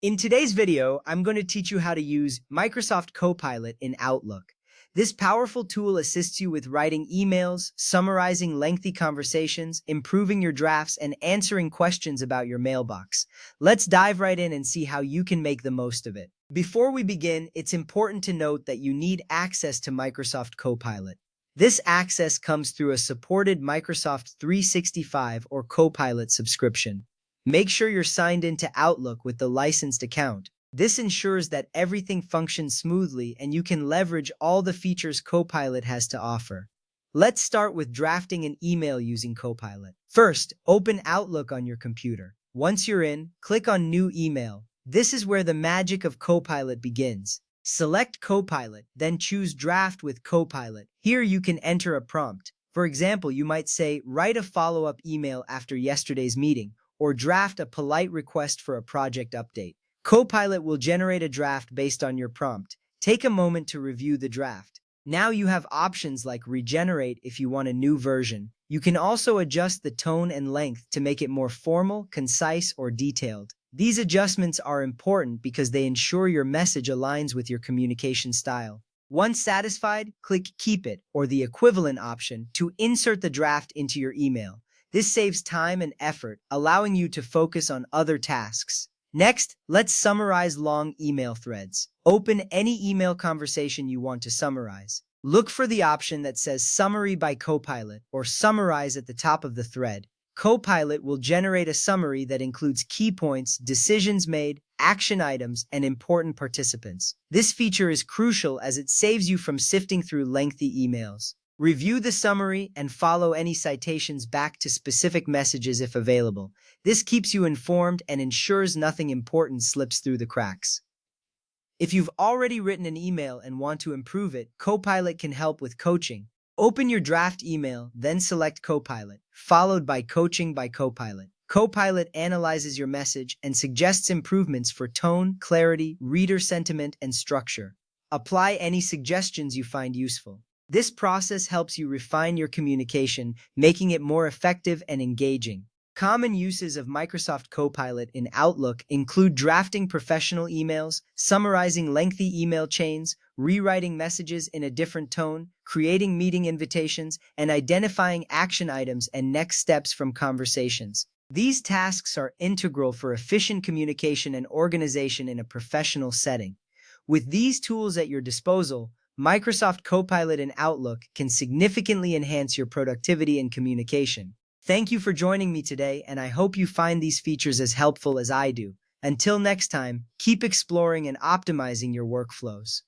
In today's video, I'm going to teach you how to use Microsoft Copilot in Outlook. This powerful tool assists you with writing emails, summarizing lengthy conversations, improving your drafts, and answering questions about your mailbox. Let's dive right in and see how you can make the most of it. Before we begin, it's important to note that you need access to Microsoft Copilot. This access comes through a supported Microsoft 365 or Copilot subscription. Make sure you're signed into Outlook with the licensed account. This ensures that everything functions smoothly and you can leverage all the features Copilot has to offer. Let's start with drafting an email using Copilot. First, open Outlook on your computer. Once you're in, click on New Email. This is where the magic of Copilot begins. Select Copilot, then choose Draft with Copilot. Here you can enter a prompt. For example, you might say, write a follow-up email after yesterday's meeting, or draft a polite request for a project update. Copilot will generate a draft based on your prompt. Take a moment to review the draft. Now you have options like regenerate if you want a new version. You can also adjust the tone and length to make it more formal, concise, or detailed. These adjustments are important because they ensure your message aligns with your communication style. Once satisfied, click Keep It, or the equivalent option, to insert the draft into your email. This saves time and effort, allowing you to focus on other tasks. Next, let's summarize long email threads. Open any email conversation you want to summarize. Look for the option that says Summary by Copilot or Summarize at the top of the thread. Copilot will generate a summary that includes key points, decisions made, action items, and important participants. This feature is crucial as it saves you from sifting through lengthy emails. Review the summary and follow any citations back to specific messages if available. This keeps you informed and ensures nothing important slips through the cracks. If you've already written an email and want to improve it, Copilot can help with coaching. Open your draft email, then select Copilot, followed by Coaching by Copilot. Copilot analyzes your message and suggests improvements for tone, clarity, reader sentiment, and structure. Apply any suggestions you find useful. This process helps you refine your communication, making it more effective and engaging. Common uses of Microsoft Copilot in Outlook include drafting professional emails, summarizing lengthy email chains, rewriting messages in a different tone, creating meeting invitations, and identifying action items and next steps from conversations. These tasks are integral for efficient communication and organization in a professional setting. With these tools at your disposal, Microsoft Copilot in Outlook can significantly enhance your productivity and communication. Thank you for joining me today, and I hope you find these features as helpful as I do. Until next time, keep exploring and optimizing your workflows.